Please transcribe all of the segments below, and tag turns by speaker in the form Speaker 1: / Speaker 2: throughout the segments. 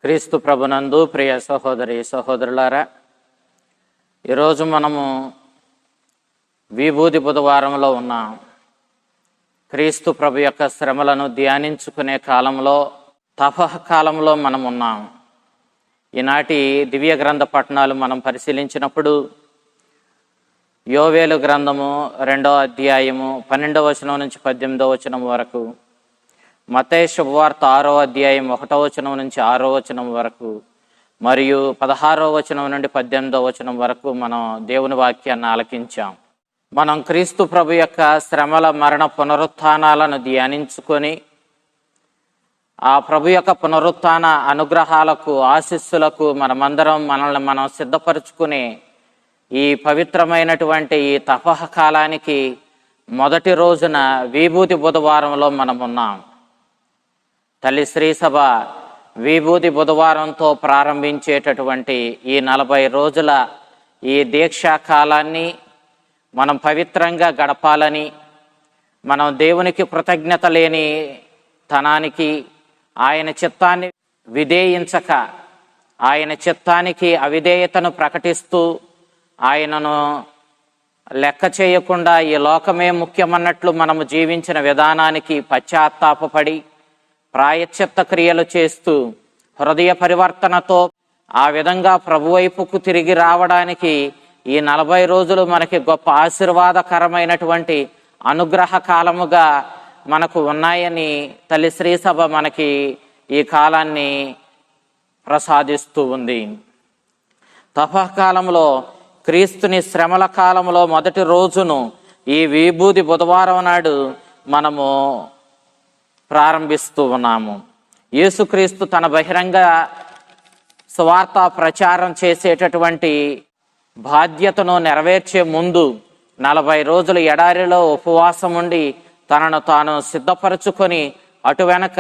Speaker 1: క్రీస్తు ప్రభునందు ప్రియ సహోదరి సహోదరులారా, ఈరోజు మనము విభూది బుధవారంలో ఉన్నాం. క్రీస్తు ప్రభు యొక్క శ్రమలను ధ్యానించుకునే కాలంలో, తపః కాలంలో మనం ఉన్నాం. ఈనాటి దివ్య గ్రంథ పఠనాలు మనం పరిశీలించినప్పుడు యోవేలు గ్రంథము 2వ అధ్యాయము 12వ వచనం నుంచి 18వ వచనం వరకు, మత్తయి శుభవార్త 6వ అధ్యాయం 1వ వచనం నుంచి 6వ వచనం వరకు, మరియు 16వ వచనం నుండి 18వ వచనం వరకు మనం దేవుని వాక్యాన్ని ఆలకించాం. మనం క్రీస్తు ప్రభు యొక్క శ్రమల మరణ పునరుత్థానాలను ధ్యానించుకొని ఆ ప్రభు యొక్క పునరుత్థాన అనుగ్రహాలకు, ఆశీస్సులకు మనల్ని మనం సిద్ధపరచుకునే ఈ పవిత్రమైనటువంటి ఈ తపః కాలానికి మొదటి రోజున విభూతి బుధవారంలో మనం ఉన్నాం. తల్లి శ్రీసభ విభూతి బుధవారంతో ప్రారంభించేటటువంటి ఈ 40 రోజుల ఈ దీక్షా కాలాన్ని మనం పవిత్రంగా గడపాలని, మనం దేవునికి కృతజ్ఞత లేని తనానికి, ఆయన చిత్తాన్ని విధేయించక ఆయన చిత్తానికి అవిధేయతను ప్రకటిస్తూ, ఆయనను లెక్క చేయకుండా ఈ లోకమే ముఖ్యమన్నట్లు మనము జీవించిన విధానానికి పశ్చాత్తాపపడి ప్రాయశ్చిత్త క్రియలు చేస్తూ హృదయ పరివర్తనతో ఆ విధంగా ప్రభువైపుకు తిరిగి రావడానికి ఈ 40 రోజులు మనకి గొప్ప ఆశీర్వాదకరమైనటువంటి అనుగ్రహ కాలముగా మనకు ఉన్నాయని తల్లి శ్రీసభ మనకి ఈ కాలాన్ని ప్రసాదిస్తూ ఉంది. తపఃకాలంలో, క్రీస్తుని శ్రమల కాలంలో మొదటి రోజును ఈ విభూది బుధవారం నాడు మనము ప్రారంభిస్తూ ఉన్నాము. యేసుక్రీస్తు తన బహిరంగ సువార్త ప్రచారం చేసేటటువంటి బాధ్యతను నెరవేర్చే ముందు 40 రోజులు ఎడారిలో ఉపవాసం ఉండి తనను తాను సిద్ధపరచుకొని అటు వెనక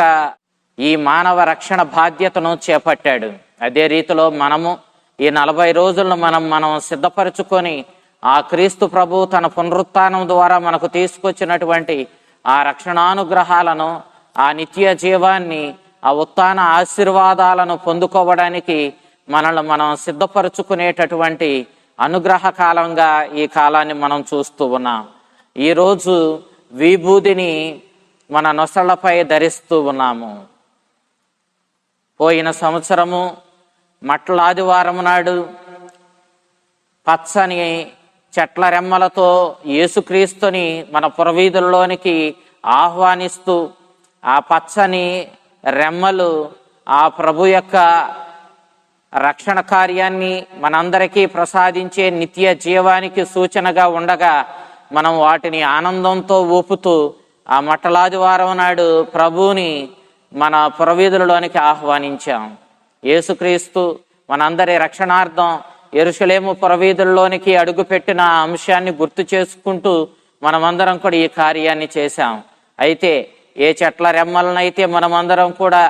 Speaker 1: ఈ మానవ రక్షణ బాధ్యతను చేపట్టాడు. అదే రీతిలో మనము ఈ 40 రోజులను మనం సిద్ధపరచుకొని ఆ క్రీస్తు ప్రభు తన పునరుత్థానం ద్వారా మనకు తీసుకొచ్చినటువంటి ఆ రక్షణానుగ్రహాలను, ఆ నిత్య జీవాన్ని, ఆ ఉత్థాన ఆశీర్వాదాలను పొందుకోవడానికి మనల్ని మనం సిద్ధపరచుకునేటటువంటి అనుగ్రహ కాలంగా ఈ కాలాన్ని మనం చూస్తూ ఉన్నాం. ఈరోజు విభూదిని మన నొసళ్లపై ధరిస్తూ ఉన్నాము. పోయిన సంవత్సరము మట్ల ఆదివారం నాడు పచ్చని చెట్ల రెమ్మలతో యేసుక్రీస్తుని మన పురవీధుల్లోనికి ఆహ్వానిస్తూ, ఆ పచ్చని రెమ్మలు ఆ ప్రభు యొక్క రక్షణ కార్యాన్ని మనందరికీ ప్రసాదించే నిత్య జీవానికి సూచనగా ఉండగా, మనం వాటిని ఆనందంతో ఊపుతూ ఆ మట్టలాదివారం నాడు ప్రభువుని మన పురవీధులలోనికి ఆహ్వానించాం. యేసుక్రీస్తు మనందరి రక్షణార్థం యెరూషలేము పురవీధుల్లోనికి అడుగుపెట్టిన అంశాన్ని గుర్తు చేసుకుంటూ మనమందరం కూడా ఈ కార్యాన్ని చేశాం. అయితే ఏ చెట్ల రెమ్మలనైతే మనమందరం కూడా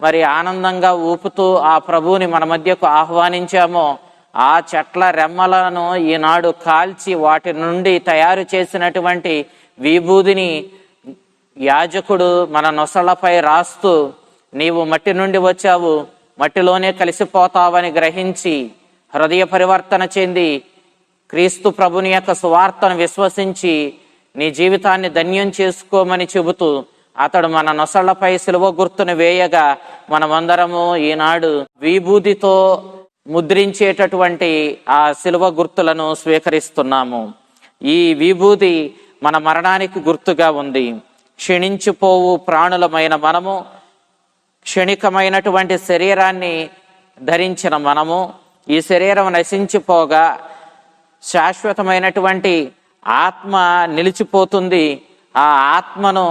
Speaker 1: మరి ఆనందంగా ఊపుతూ ఆ ప్రభువుని మన మధ్యకు ఆహ్వానించామో, ఆ చెట్ల రెమ్మలను ఈనాడు కాల్చి వాటి నుండి తయారు చేసినటువంటి విభూదిని యాజకుడు మన నొసళ్లపై రాస్తూ, నీవు మట్టి నుండి వచ్చావు, మట్టిలోనే కలిసిపోతావని గ్రహించి హృదయ పరివర్తన చెంది క్రీస్తు ప్రభుని యొక్క సువార్తను విశ్వసించి నీ జీవితాన్ని ధన్యం చేసుకోమని చెబుతూ అతడు మన నొసళ్లపై సిలువ గుర్తును వేయగా, మనమందరము ఈనాడు విభూదితో ముద్రించేటటువంటి ఆ సిలువ గుర్తులను స్వీకరిస్తున్నాము. ఈ విభూది మన మరణానికి గుర్తుగా ఉంది. క్షీణించిపోవు ప్రాణులమైన మనము, క్షణికమైనటువంటి శరీరాన్ని ధరించిన మనము, ఈ శరీరం నశించిపోగా శాశ్వతమైనటువంటి ఆత్మ నిలిచిపోతుంది. ఆ ఆత్మను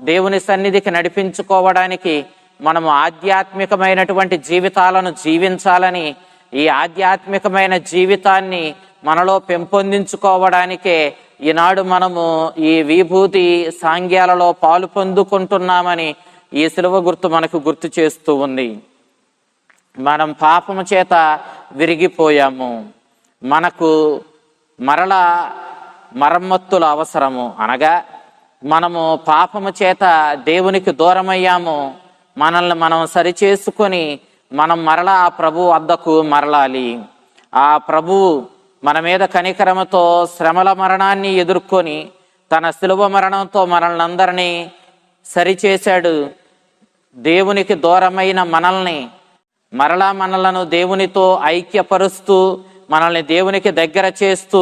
Speaker 1: దేవుని సన్నిధికి నడిపించుకోవడానికి మనము ఆధ్యాత్మికమైనటువంటి జీవితాలను జీవించాలని, ఈ ఆధ్యాత్మికమైన జీవితాన్ని మనలో పెంపొందించుకోవడానికే ఈనాడు మనము ఈ విభూతి సాంగ్యాలలో పాలు పొందుకుంటున్నామని ఈ సిలువ గుర్తు మనకు గుర్తు చేస్తూ ఉంది. మనం పాపము చేత విరిగిపోయాము. మనకు మరలా మరమ్మత్తుల అవసరము. అనగా మనము పాపము చేత దేవునికి దూరమయ్యాము. మనల్ని మనం సరిచేసుకొని మనం మరలా ఆ ప్రభు వద్దకు మరలాలి. ఆ ప్రభువు మన మీద కనికరముతో శ్రమల మరణాన్ని ఎదుర్కొని తన శిలువ మరణంతో మనల్ని అందరినీ సరిచేశాడు. దేవునికి దూరమైన మనల్ని మరలా మనలను దేవునితో ఐక్యపరుస్తూ మనల్ని దేవునికి దగ్గర చేస్తూ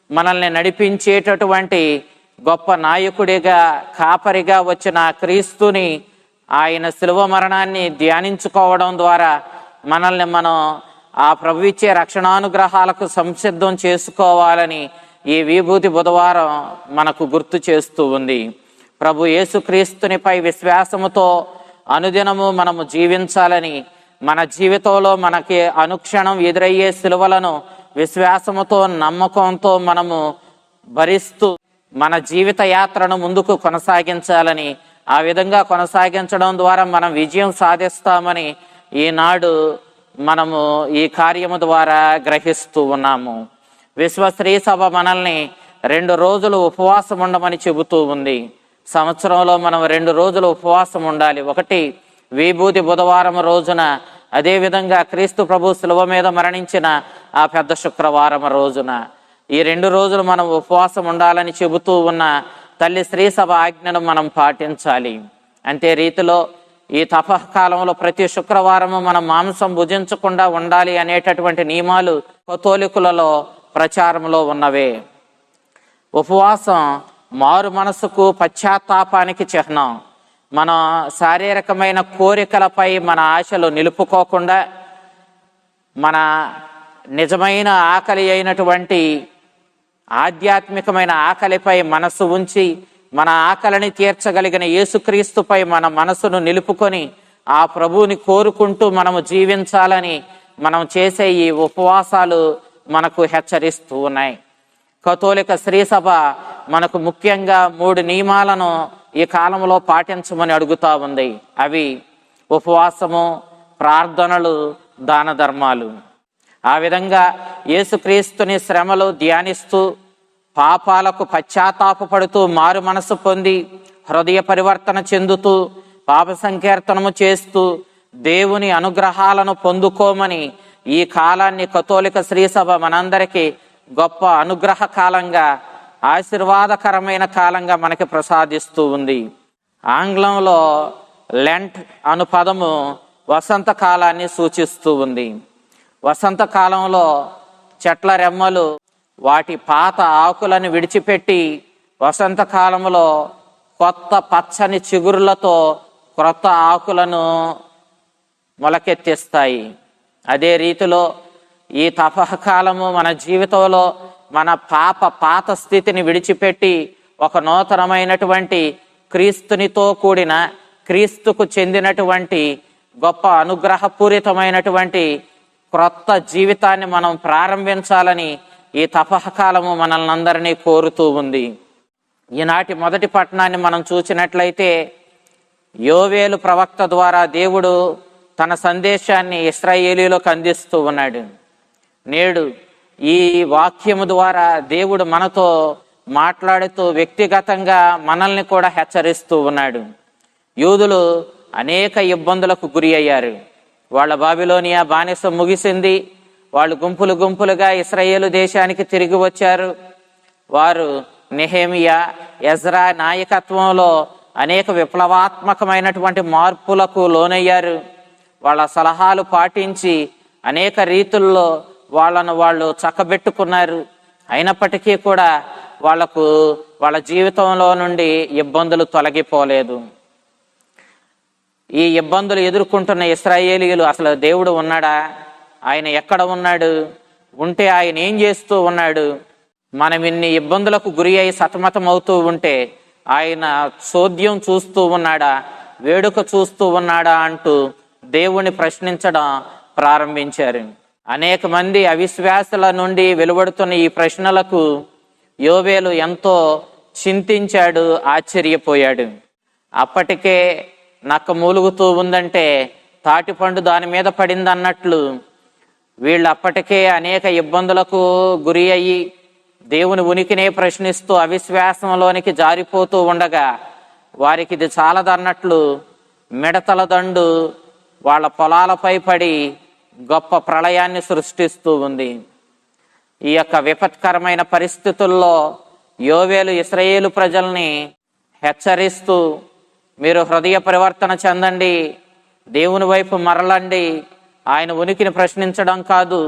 Speaker 1: మనల్ని నడిపించేటటువంటి గొప్ప నాయకుడిగా కాపరిగా వచ్చిన క్రీస్తుని, ఆయన శిలువ మరణాన్ని ధ్యానించుకోవడం ద్వారా మనల్ని మనం ఆ ప్రభు ఇచ్చే రక్షణానుగ్రహాలకు సంసిద్ధం చేసుకోవాలని ఈ విభూతి బుధవారం మనకు గుర్తు చేస్తూ ఉంది. ప్రభు యేసుక్రీస్తునిపై విశ్వాసముతో అనుదినము మనము జీవించాలని, మన జీవితంలో మనకి అనుక్షణం ఎదురయ్యే శిలువలను విశ్వాసముతో నమ్మకంతో మనము భరిస్తూ మన జీవిత యాత్రను ముందుకు కొనసాగించాలని, ఆ విధంగా కొనసాగించడం ద్వారా మనం విజయం సాధిస్తామని ఈనాడు మనము ఈ కార్యము ద్వారా గ్రహిస్తూ ఉన్నాము. విశ్వశ్రీ సభ మనల్ని 2 రోజులు ఉపవాసం ఉండమని చెబుతూ ఉంది. సంవత్సరంలో మనం 2 రోజులు ఉపవాసం ఉండాలి. ఒకటి విభూతి బుధవారం రోజున, అదేవిధంగా క్రీస్తు ప్రభు శిలువ మీద మరణించిన ఆ పెద్ద శుక్రవారం రోజున. ఈ 2 రోజులు మనం ఉపవాసం ఉండాలని చెబుతూ ఉన్న తల్లి శ్రీ సభ ఆజ్ఞను మనం పాటించాలి. అంతే రీతిలో ఈ తపకాలంలో ప్రతి శుక్రవారము మనం మాంసం భుజించకుండా ఉండాలి అనేటటువంటి నియమాలు కథోలికులలో ప్రచారంలో ఉన్నవే. ఉపవాసం మారు మనసుకు పశ్చాత్తాపానికి చిహ్నం. మన శారీరకమైన కోరికలపై మన ఆశలు నిలుపుకోకుండా మన నిజమైన ఆకలి అయినటువంటి ఆధ్యాత్మికమైన ఆకలిపై మనసు ఉంచి మన ఆకలిని తీర్చగలిగిన యేసుక్రీస్తుపై మన మనసును నిలుపుకొని ఆ ప్రభువుని కోరుకుంటూ మనము జీవించాలని మనం చేసే ఈ ఉపవాసాలు మనకు హెచ్చరిస్తూ ఉన్నాయి. కథోలిక శ్రీ సభ మనకు ముఖ్యంగా 3 నియమాలను ఈ కాలంలో పాటించమని అడుగుతా ఉంది. అవి ఉపవాసము, ప్రార్థనలు, దాన ధర్మాలు. ఆ విధంగా యేసుక్రీస్తుని శ్రమలు ధ్యానిస్తూ పాపాలకు పశ్చాత్తాపపడుతూ మారు మనసు పొంది హృదయ పరివర్తన చెందుతూ పాప సంకీర్తనము చేస్తూ దేవుని అనుగ్రహాలను పొందుకోమని ఈ కాలాన్ని కథోలిక శ్రీసభ మనందరికీ గొప్ప అనుగ్రహ కాలంగా, ఆశీర్వాదకరమైన కాలంగా మనకి ప్రసాదిస్తూ ఉంది. ఆంగ్లంలో లెంట్ అను పదము వసంత కాలాన్ని సూచిస్తూ ఉంది. వసంతకాలంలో చెట్ల రెమ్మలు వాటి పాత ఆకులను విడిచిపెట్టి వసంతకాలంలో కొత్త పచ్చని చిగురులతో క్రొత్త ఆకులను మొలకెత్తిస్తాయి. అదే రీతిలో ఈ తపకాలము మన జీవితంలో మన పాత స్థితిని విడిచిపెట్టి ఒక నూతనమైనటువంటి క్రీస్తునితో కూడిన, క్రీస్తుకు చెందినటువంటి గొప్ప అనుగ్రహపూరితమైనటువంటి క్రొత్త జీవితాన్ని మనం ప్రారంభించాలని ఈ తపకాలము మనల్ని అందరినీ కోరుతూ ఉంది. ఈనాటి మొదటి పట్టణాన్ని మనం చూసినట్లయితే యోవేలు ప్రవక్త ద్వారా దేవుడు తన సందేశాన్ని ఇశ్రాయేలీయులకు అందిస్తూ ఉన్నాడు. నేడు ఈ వాక్యము ద్వారా దేవుడు మనతో మాట్లాడుతూ వ్యక్తిగతంగా మనల్ని కూడా హెచ్చరిస్తూ ఉన్నాడు. యూదులు అనేక ఇబ్బందులకు గురి అయ్యారు. వాళ్ళ బాబిలోనియా బానిస ముగిసింది. వాళ్ళు గుంపులుగా ఇశ్రాయేలు దేశానికి తిరిగి వచ్చారు. వారు నెహెమియా, ఎజ్రా నాయకత్వంలో అనేక విప్లవాత్మకమైనటువంటి మార్పులకు లోనయ్యారు. వాళ్ళ సలహాలు పాటించి అనేక రీతుల్లో వాళ్ళు చక్కబెట్టుకున్నారు. అయినప్పటికీ కూడా వాళ్ళ జీవితంలో నుండి ఇబ్బందులు తొలగిపోలేదు. ఈ ఇబ్బందులు ఎదుర్కొంటున్న ఇశ్రాయేలీయులు అసలు దేవుడు ఉన్నాడా? ఆయన ఎక్కడ ఉన్నాడు? ఉంటే ఆయన ఏం చేస్తూ ఉన్నాడు? మనం ఇన్ని ఇబ్బందులకు గురి అయి సతమతం అవుతూ ఉంటే ఆయన చోద్యం చూస్తూ ఉన్నాడా, వేడుక చూస్తూ ఉన్నాడా అంటూ దేవుణ్ణి ప్రశ్నించడం ప్రారంభించారు. అనేక మంది అవిశ్వాసుల నుండి వెలువడుతున్న ఈ ప్రశ్నలకు యోవేలు ఎంతో చింతించాడు, ఆశ్చర్యపోయాడు. అప్పటికే నక్క మూలుగుతూ ఉందంటే తాటిపండు దాని మీద పడింది అన్నట్లు వీళ్ళు అప్పటికే అనేక ఇబ్బందులకు గురి అయ్యి దేవుని ఉనికినే ప్రశ్నిస్తూ అవిశ్వాసంలోనికి జారిపోతూ ఉండగా వారికి ఇది చాలదన్నట్లు మిడతల దండు వాళ్ళ పొలాలపై పడి గొప్ప ప్రళయాన్ని సృష్టిస్తూ ఉంది. ఈ యొక్క విపత్కరమైన పరిస్థితుల్లో యోవేలు ఇశ్రాయేలు ప్రజల్ని హెచ్చరిస్తూ, మీరు హృదయ పరివర్తన చెందండి, దేవుని వైపు మరలండి, ఆయన ఉనికిని ప్రశ్నించడం కాదు,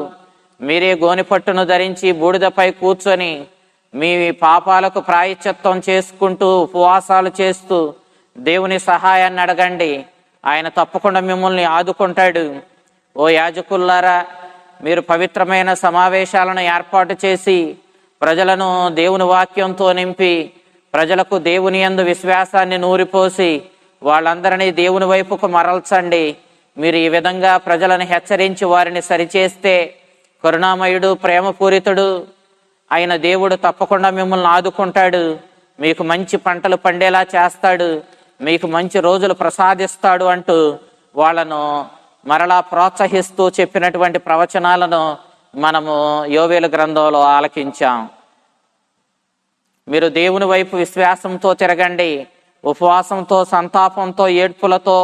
Speaker 1: మీరే గోనెపట్టును ధరించి బూడిదపై కూర్చొని మీ పాపాలకు ప్రాయశ్చిత్తం చేసుకుంటూ ఉపవాసాలు చేస్తూ దేవుని సహాయాన్ని అడగండి, ఆయన తప్పకుండా మిమ్మల్ని ఆదుకుంటాడు. ఓ యాజకుల్లారా, మీరు పవిత్రమైన సమావేశాలను ఏర్పాటు చేసి ప్రజలను దేవుని వాక్యంతో నింపి ప్రజలకు దేవుని యందు విశ్వాసాన్ని నూరిపోసి వాళ్ళందరినీ దేవుని వైపుకు మరల్చండి. మీరు ఈ విధంగా ప్రజలను హెచ్చరించి వారిని సరిచేస్తే కరుణామయుడు, ప్రేమపూరితుడు అయిన దేవుడు తప్పకుండా మిమ్మల్ని ఆదుకుంటాడు, మీకు మంచి పంటలు పండేలా చేస్తాడు, మీకు మంచి రోజులు ప్రసాదిస్తాడు అంటూ వాళ్ళను మరలా ప్రోత్సహిస్తూ చెప్పినటువంటి ప్రవచనాలను మనము యోవేలు గ్రంథంలో ఆలకించాం. మీరు దేవుని వైపు విశ్వాసంతో తిరగండి, ఉపవాసంతో, సంతాపంతో, ఏడ్పులతో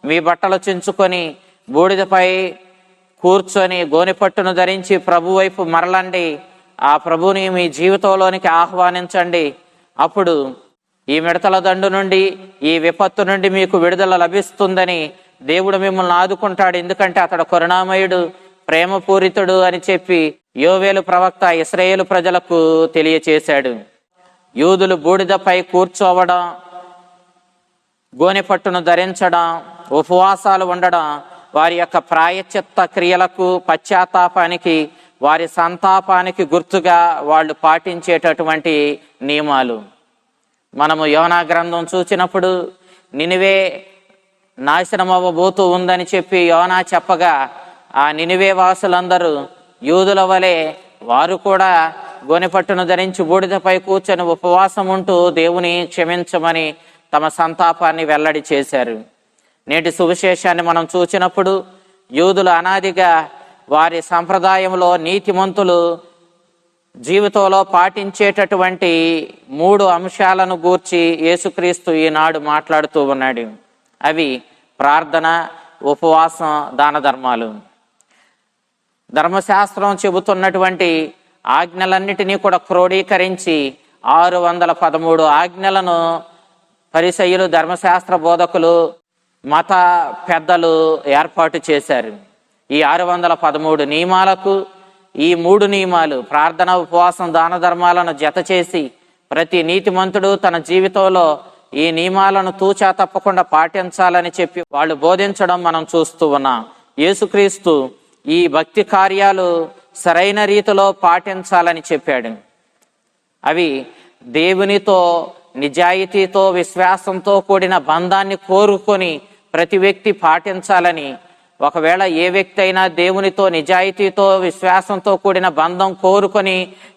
Speaker 1: మీ బట్టలు చించుకొని బూడిదపై కూర్చొని గోనెపట్టును ధరించి ప్రభు వైపు మరలండి, ఆ ప్రభుని మీ జీవితంలోనికి ఆహ్వానించండి. అప్పుడు ఈ మిడతల దండు నుండి, ఈ విపత్తు నుండి మీకు విడుదల లభిస్తుందని దేవుడు మిమ్మల్ని ఆదుకుంటాడు, ఎందుకంటే అతడు కరుణామయుడు, ప్రేమపూరితుడు అని చెప్పి యోవేలు ప్రవక్త ఇశ్రాయేలు ప్రజలకు తెలియచేశాడు. యూదులు బూడిదపై కూర్చోవడం, గోనెపట్టును ధరించడం, ఉపవాసాలు ఉండడం వారి యొక్క ప్రాయశ్చిత్త క్రియలకు, పశ్చాత్తాపానికి, వారి సంతాపానికి గుర్తుగా వాళ్ళు పాటించేటటువంటి నియమాలు. మనము యోనా గ్రంథం చూసినప్పుడు నినివే నాశనం అవ్వబోతూ ఉందని చెప్పి యోనా చెప్పగా ఆ నినివే వాసులందరూ యూదుల వలె వారు కూడా గోనెపట్టును ధరించి బూడిదపై కూర్చొని ఉపవాసం ఉంటూ దేవుని క్షమించమని తమ సంతాపాన్ని వెల్లడి చేశారు. నేటి సువిశేషాన్ని మనం చూసినప్పుడు యూదులు అనాదిగా వారి సంప్రదాయంలో నీతిమంతులు జీవితంలో పాటించేటటువంటి 3 అంశాలను గూర్చి యేసుక్రీస్తు ఈనాడు మాట్లాడుతూ ఉన్నాడు. అవి ప్రార్థన, ఉపవాసం, దాన ధర్మాలు. ధర్మశాస్త్రం చెబుతున్నటువంటి ఆజ్ఞలన్నిటినీ కూడా క్రోడీకరించి 613 ఆజ్ఞలను పరిసయ్యులు, ధర్మశాస్త్ర బోధకులు, మత పెద్దలు ఏర్పాటు చేశారు. ఈ 613 నియమాలకు ఈ 3 నియమాలు ప్రార్థన, ఉపవాసం, దాన ధర్మాలను జత చేసి ప్రతి నీతిమంతుడు తన జీవితంలో ఈ నియమాలను తూచా తప్పకుండా పాటించాలని చెప్పి వాళ్ళు బోధించడం మనం చూస్తూ ఉన్నాం. యేసుక్రీస్తు ఈ భక్తి కార్యాలు సరైన రీతిలో పాటించాలని చెప్పాడు. అవి దేవునితో నిజాయితీతో, విశ్వాసంతో కూడిన బంధాన్ని కోరుకొని ప్రతి వ్యక్తి పాటించాలని. ఒకవేళ ఏ వ్యక్తి అయినా దేవునితో నిజాయితీతో, విశ్వాసంతో కూడిన బంధం కోరుకొని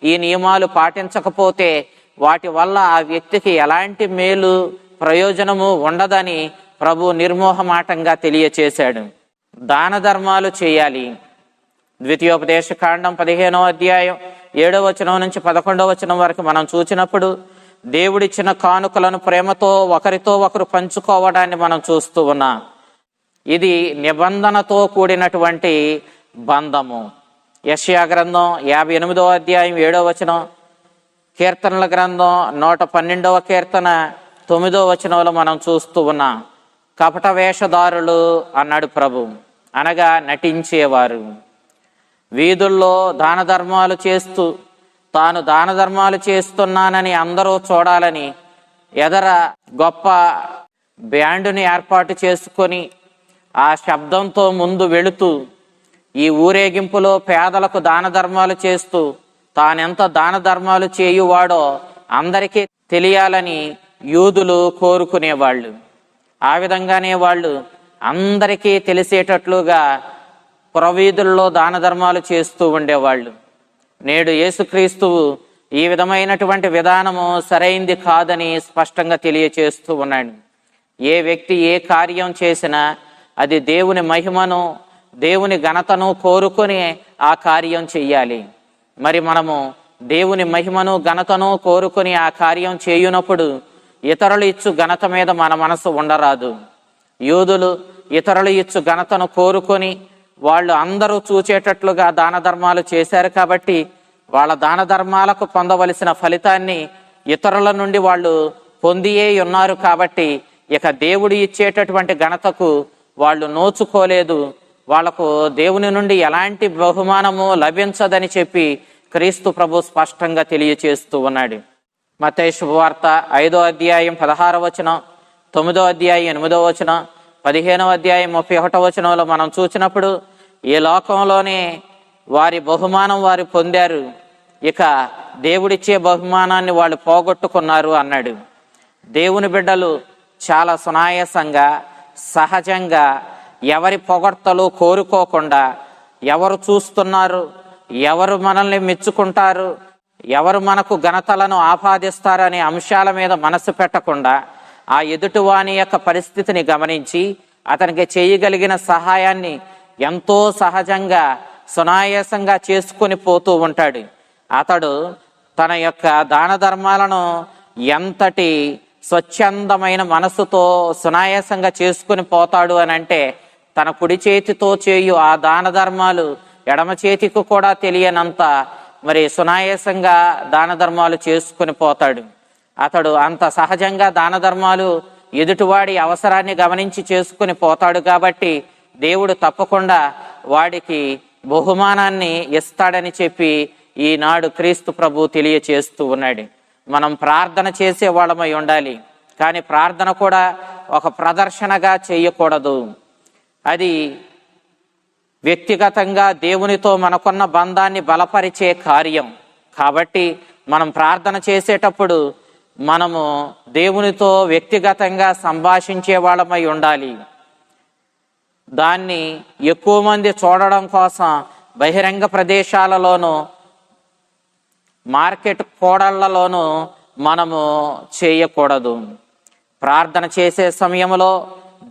Speaker 1: ఈ నియమాలు పాటించకపోతే వాటి వల్ల ఆ వ్యక్తికి ఎలాంటి మేలు, ప్రయోజనము ఉండదని ప్రభు నిర్మోహమాటంగా తెలియచేశాడు. దాన ధర్మాలు చేయాలి. ద్వితీయోపదేశ కాండం 15వ అధ్యాయం 7వ వచనం నుంచి 11వ వచనం వరకు మనం చూసినప్పుడు దేవుడిచ్చిన కానుకలను ప్రేమతో ఒకరితో ఒకరు పంచుకోవడాన్ని మనం చూస్తూ ఉన్నాం. ఇది నిబంధనతో కూడినటువంటి బంధము. యెషయా గ్రంథం 58వ అధ్యాయం 7వ వచనం, కీర్తనల గ్రంథం 112వ కీర్తన 9వ వచనంలో మనం చూస్తూ ఉన్నాం. కపట వేషధారులు అన్నాడు ప్రభు, అనగా నటించేవారు. వీధుల్లో దాన ధర్మాలు చేస్తూ తాను దాన ధర్మాలు చేస్తున్నానని అందరూ చూడాలని ఎదర గొప్ప బ్యాండుని ఏర్పాటు చేసుకొని ఆ శబ్దంతో ముందు వెళుతూ ఈ ఊరేగింపులో పేదలకు దాన ధర్మాలు చేస్తూ తానెంత దాన ధర్మాలు చేయువాడో అందరికీ తెలియాలని యూదులు కోరుకునేవాళ్ళు. ఆ విధంగానే వాళ్ళు అందరికీ తెలిసేటట్లుగా పురవీధుల్లో దాన ధర్మాలు చేస్తూ ఉండేవాళ్ళు. నేడు యేసుక్రీస్తువు ఈ విధమైనటువంటి విధానము సరైంది కాదని స్పష్టంగా తెలియచేస్తూ ఉన్నాడు. ఏ వ్యక్తి ఏ కార్యం చేసినా అది దేవుని మహిమను, దేవుని ఘనతను కోరుకొని ఆ కార్యం చెయ్యాలి. మరి మనము దేవుని మహిమను, ఘనతను కోరుకొని ఆ కార్యం చేయునప్పుడు ఇతరులు ఇచ్చు ఘనత మీద మన మనసు ఉండరాదు. యూదులు ఇతరులు ఇచ్చు ఘనతను కోరుకొని వాళ్ళు అందరూ చూచేటట్లుగా దాన ధర్మాలు చేశారు కాబట్టి వాళ్ళ దాన ధర్మాలకు పొందవలసిన ఫలితాన్ని ఇతరుల నుండి వాళ్ళు పొందియే ఉన్నారు కాబట్టి ఇక దేవుడు ఇచ్చేటటువంటి ఘనతకు వాళ్ళు నోచుకోలేదు. వాళ్లకు దేవుని నుండి ఎలాంటి బహుమానము లభించదని చెప్పి క్రీస్తు ప్రభు స్పష్టంగా తెలియచేస్తూ ఉన్నాడు. మత్తయి శుభవార్త 5వ అధ్యాయం 16వ వచనం, 9వ అధ్యాయం 8వ వచనం, 15వ అధ్యాయం 31వ వచనంలో మనం చూసినప్పుడు ఈ లోకంలోనే వారి బహుమానం వారు పొందారు, ఇక దేవుడిచ్చే బహుమానాన్ని వాళ్ళు పోగొట్టుకున్నారు అన్నాడు. దేవుని బిడ్డలు చాలా సునాయాసంగా సహజంగా ఎవరి పొగడ్తలు కోరుకోకుండా, ఎవరు చూస్తున్నారు, ఎవరు మనల్ని మెచ్చుకుంటారు, ఎవరు మనకు ఘనతలను ఆపాదిస్తారనే అంశాల మీద మనసు పెట్టకుండా ఆ ఎదుటివాని యొక్క పరిస్థితిని గమనించి అతనికి చేయగలిగిన సహాయాన్ని ఎంతో సహజంగా సునాయాసంగా చేసుకొని పోతూ ఉంటాడు. అతడు తన యొక్క దాన ధర్మాలను ఎంతటి స్వచ్ఛందమైన మనసుతో సునాయాసంగా చేసుకుని పోతాడు అని అంటే, తన కుడి చేతితో చేయు ఆ దాన ధర్మాలు ఎడమ చేతికి కూడా తెలియనంత మరి సునాయాసంగా దాన ధర్మాలు చేసుకుని పోతాడు. అతడు అంత సహజంగా దాన ధర్మాలు ఎదుటివాడి అవసరాన్ని గమనించి చేసుకుని పోతాడు కాబట్టి దేవుడు తప్పకుండా వాడికి బహుమానాన్ని ఇస్తాడని చెప్పి ఈనాడు క్రీస్తు ప్రభు తెలియచేస్తూ ఉన్నాడు. మనం ప్రార్థన చేసే వాళ్ళమై ఉండాలి, కానీ ప్రార్థన కూడా ఒక ప్రదర్శనగా చేయకూడదు. అది వ్యక్తిగతంగా దేవునితో మనకున్న బంధాన్ని బలపరిచే కార్యం. కాబట్టి మనం ప్రార్థన చేసేటప్పుడు మనము దేవునితో వ్యక్తిగతంగా సంభాషించే వాళ్ళమై ఉండాలి. దాన్ని ఎక్కువ మంది చూడడం కోసం బహిరంగ ప్రదేశాలలోనూ మార్కెట్ కోడళ్లలోనూ మనము చేయకూడదు. ప్రార్థన చేసే సమయంలో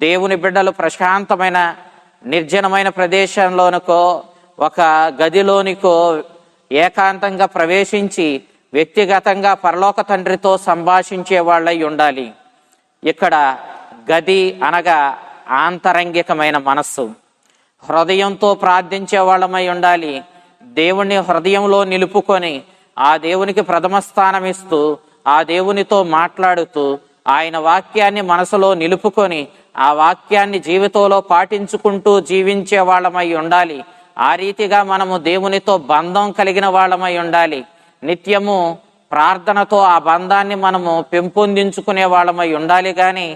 Speaker 1: దేవుని బిడ్డలు ప్రశాంతమైన నిర్జనమైన ప్రదేశంలోనికో ఒక గదిలోనికో ఏకాంతంగా ప్రవేశించి వ్యక్తిగతంగా పరలోక తండ్రితో సంభాషించే వాళ్ళై ఉండాలి. ఇక్కడ గది అనగా ఆంతరంగికమైన మనస్సు. హృదయంతో ప్రార్థించే వాళ్ళమై ఉండాలి. దేవుణ్ణి హృదయంలో నిలుపుకొని ఆ దేవునికి ప్రథమ స్థానం ఇస్తూ ఆ దేవునితో మాట్లాడుతూ ఆయన వాక్యాన్ని మనసులో నిలుపుకొని ఆ వాక్యాన్ని జీవితంలో పాటించుకుంటూ జీవించే వాళ్ళమై ఉండాలి. ఆ రీతిగా మనము దేవునితో బంధం కలిగిన వాళ్ళమై ఉండాలి. నిత్యము ప్రార్థనతో ఆ బంధాన్ని మనము పెంపొందించుకునే వాళ్ళమై ఉండాలి. కానీ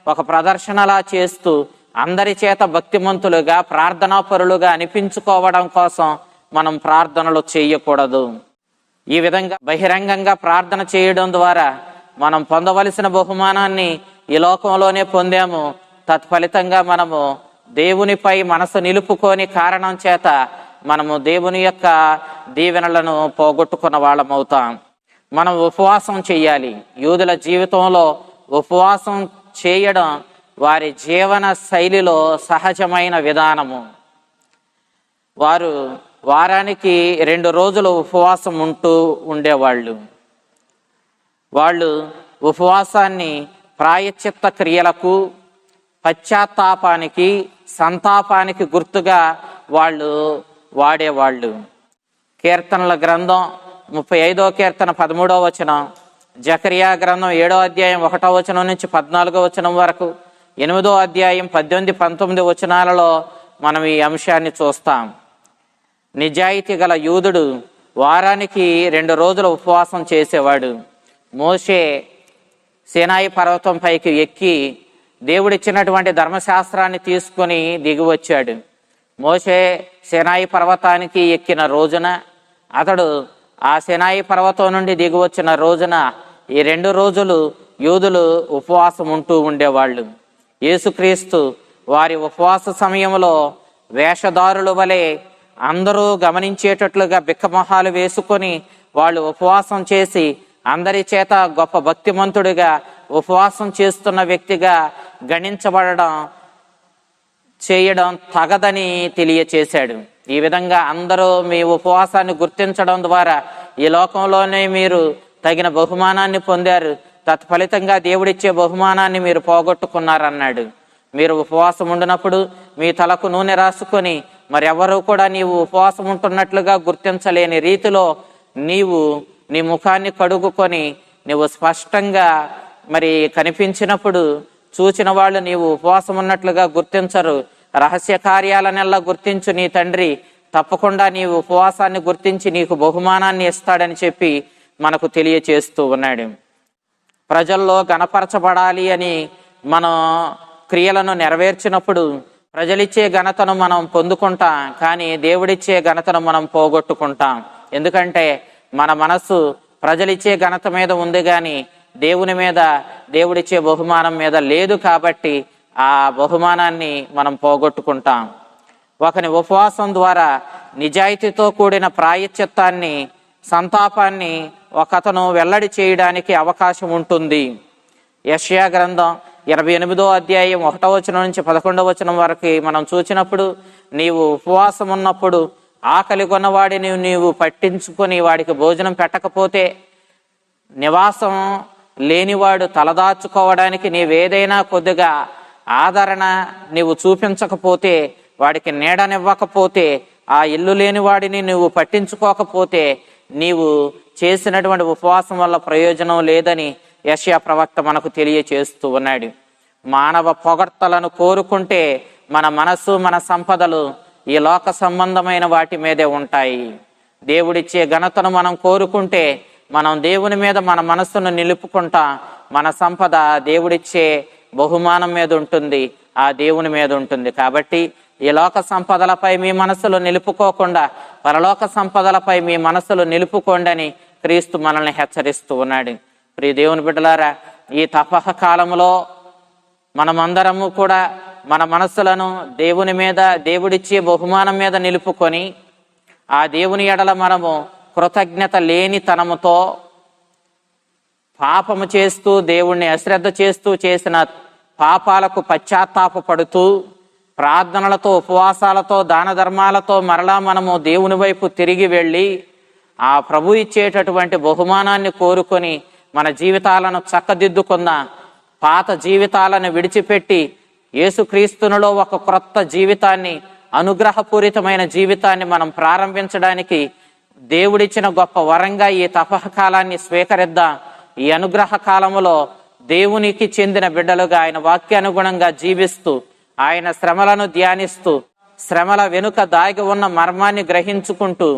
Speaker 1: ఒక ప్రదర్శనలా చేస్తూ అందరి చేత భక్తిమంతులుగా ప్రార్థనాపరులుగా అనిపించుకోవడం కోసం మనం ప్రార్థనలు చేయకూడదు. ఈ విధంగా బహిరంగంగా ప్రార్థన చేయడం ద్వారా మనం పొందవలసిన బహుమానాన్ని ఈ లోకంలోనే పొందాము. తత్ఫలితంగా మనము దేవునిపై మనసు నిలుపుకొని కారణం చేత మనము దేవుని యొక్క దీవెనలను పోగొట్టుకున్న వాళ్ళం అవుతాం. మనం ఉపవాసం చేయాలి. యూదుల జీవితంలో ఉపవాసం చేయడం వారి జీవన శైలిలో సహజమైన విధానము. వారు వారానికి 2 రోజులు ఉపవాసం ఉండేవాళ్ళు. వాళ్ళు ఉపవాసాన్ని ప్రాయశ్చిత్త క్రియలకు, పశ్చాత్తాపానికి, సంతాపానికి గుర్తుగా వాళ్ళు వాడేవాళ్ళు. కీర్తనల గ్రంథం 35వ కీర్తన 13వ వచనం, జకరియా గ్రంథం 7వ అధ్యాయం 1వ వచనం నుంచి 14వ వచనం వరకు, 8వ అధ్యాయం 18, 19 వచనాలలో మనం ఈ అంశాన్ని చూస్తాం. నిజాయితీ గల యూదుడు వారానికి 2 రోజుల ఉపవాసం చేసేవాడు. మోషే సీనాయి పర్వతం పైకి ఎక్కి దేవుడిచ్చినటువంటి ధర్మశాస్త్రాన్ని తీసుకొని దిగి వచ్చాడు. మోషే సీనాయి పర్వతానికి ఎక్కిన రోజున, అతడు ఆ సీనాయి పర్వతం నుండి దిగి వచ్చిన రోజున ఈ 2 రోజులు యూదులు ఉపవాసం ఉండేవాళ్ళు. యేసుక్రీస్తు వారి ఉపవాస సమయంలో వేషధారుల వలె అందరూ గమనించేటట్లుగా బిక్కమొహాలు వేసుకొని వాళ్ళు ఉపవాసం చేసి అందరి చేత గొప్ప భక్తిమంతుడిగా ఉపవాసం చేస్తున్న వ్యక్తిగా చేయడం తగదని తెలియచేశాడు. ఈ విధంగా అందరూ మీ ఉపవాసాన్ని గుర్తించడం ద్వారా ఈ లోకంలోనే మీరు తగిన బహుమానాన్ని పొందారు, తత్ఫలితంగా దేవుడిచ్చే బహుమానాన్ని మీరు పోగొట్టుకున్నారన్నాడు. మీరు ఉపవాసం ఉండినప్పుడు మీ తలకు నూనె రాసుకొని మరెవరూ కూడా నీవు ఉపవాసం ఉంటున్నట్లుగా గుర్తించలేని రీతిలో నీవు నీ ముఖాన్ని కడుగుకొని నీవు స్పష్టంగా మరి కనిపించినప్పుడు చూచిన వాళ్ళు నీవు ఉపవాసం ఉన్నట్లుగా గుర్తించరు. రహస్య కార్యాలనెల్లా గుర్తించు నీ తండ్రి తప్పకుండా నీవు ఉపవాసాన్ని గుర్తించి నీకు బహుమానాన్ని ఇస్తాడని చెప్పి మనకు తెలియచేస్తూ ఉన్నాడు. ప్రజల్లో గణపరచబడాలి అని మనం క్రియలను నెరవేర్చినప్పుడు ప్రజలిచ్చే ఘనతను మనం పొందుకుంటాం, కానీ దేవుడిచ్చే ఘనతను మనం పోగొట్టుకుంటాం. ఎందుకంటే మన మనస్సు ప్రజలిచ్చే ఘనత మీద ఉంది కానీ దేవుని మీద, దేవుడిచ్చే బహుమానం మీద లేదు. కాబట్టి ఆ బహుమానాన్ని మనం పోగొట్టుకుంటాం. ఒకని ఉపవాసం ద్వారా నిజాయితీతో కూడిన ప్రాయశ్చిత్తాన్ని, సంతాపాన్ని ఒకతను వెల్లడి చేయడానికి అవకాశం ఉంటుంది. యెషయా గ్రంథం 28వ అధ్యాయం 1వ వచనం నుంచి 11వ వచనం వరకు మనం చూసినప్పుడు, నీవు ఉపవాసం ఉన్నప్పుడు ఆకలి కొన్నవాడిని నీవు పట్టించుకొని వాడికి భోజనం పెట్టకపోతే, నివాసం లేనివాడు తలదాచుకోవడానికి నీవేదైనా కొద్దిగా ఆదరణ నీవు చూపించకపోతే, వాడికి నీడనివ్వకపోతే, ఆ ఇల్లు లేని వాడిని నువ్వు పట్టించుకోకపోతే నీవు చేసినటువంటి ఉపవాసం వల్ల ప్రయోజనం లేదని యెషయా ప్రవక్త మనకు తెలియచేస్తూ ఉన్నాడు. మానవ పొగడ్తలను కోరుకుంటే మన మనస్సు, మన సంపదలు ఈ లోక సంబంధమైన వాటి మీదే ఉంటాయి. దేవుడిచ్చే ఘనతను మనం కోరుకుంటే మనం దేవుని మీద మన మనస్సును నిలుపుకుంటాం. మన సంపద దేవుడిచ్చే బహుమానం మీద ఉంటుంది, ఆ దేవుని మీద ఉంటుంది. కాబట్టి ఈ లోక సంపదలపై మీ మనస్సులు నిలుపుకోకుండా పరలోక సంపదలపై మీ మనస్సులు నిలుపుకోండి అని క్రీస్తు మనల్ని హెచ్చరిస్తూ ఉన్నాడు. ప్రియ దేవుని బిడ్డలారా, ఈ తపః కాలంలో మనమందరము కూడా మన మనస్సులను దేవుని మీద, దేవుడిచ్చే బహుమానం మీద నిలుపుకొని ఆ దేవుని ఎడల మనము కృతజ్ఞత లేనితనముతో పాపము చేస్తూ, దేవుణ్ణి అశ్రద్ధ చేస్తూ చేసిన పాపాలకు పశ్చాత్తాపపడుతూ ప్రార్థనలతో, ఉపవాసాలతో, దాన ధర్మాలతో మరలా మనము దేవుని వైపు తిరిగి వెళ్ళి ఆ ప్రభు ఇచ్చేటటువంటి బహుమానాన్ని కోరుకొని మన జీవితాలను చక్కదిద్దుకుందాం. పాత జీవితాలను విడిచిపెట్టి యేసుక్రీస్తునిలో ఒక క్రొత్త జీవితాన్ని, అనుగ్రహపూరితమైన జీవితాన్ని మనం ప్రారంభించడానికి దేవుడిచ్చిన గొప్ప వరంగా ఈ తపః కాలాన్ని స్వీకరిద్దాం. ఈ అనుగ్రహ కాలములో దేవునికి చెందిన బిడ్డలుగా ఆయన వాక్యానుగుణంగా జీవిస్తూ, ఆయన శ్రమలను ధ్యానిస్తూ, శ్రమల వెనుక దాగి ఉన్న మర్మాన్ని గ్రహించుకుంటూ,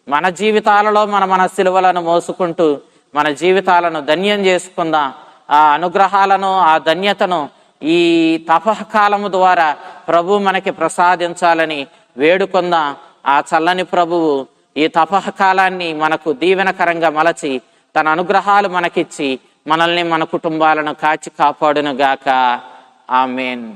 Speaker 1: మన జీవితాలలో మన సిలువలను మోసుకుంటూ మన జీవితాలను ధన్యం చేసుకుందాం. ఆ అనుగ్రహాలను, ఆ ధన్యతను ఈ తపః కాలము ద్వారా ప్రభు మనకి ప్రసాదించాలని వేడుకుందాం. ఆ చల్లని ప్రభువు ఈ తపః కాలాన్ని మనకు దీవెనకరంగా మలచి తన అనుగ్రహాలు మనకిచ్చి మనల్ని, మన కుటుంబాలను కాచి కాపాడును గాక. ఆమేన్.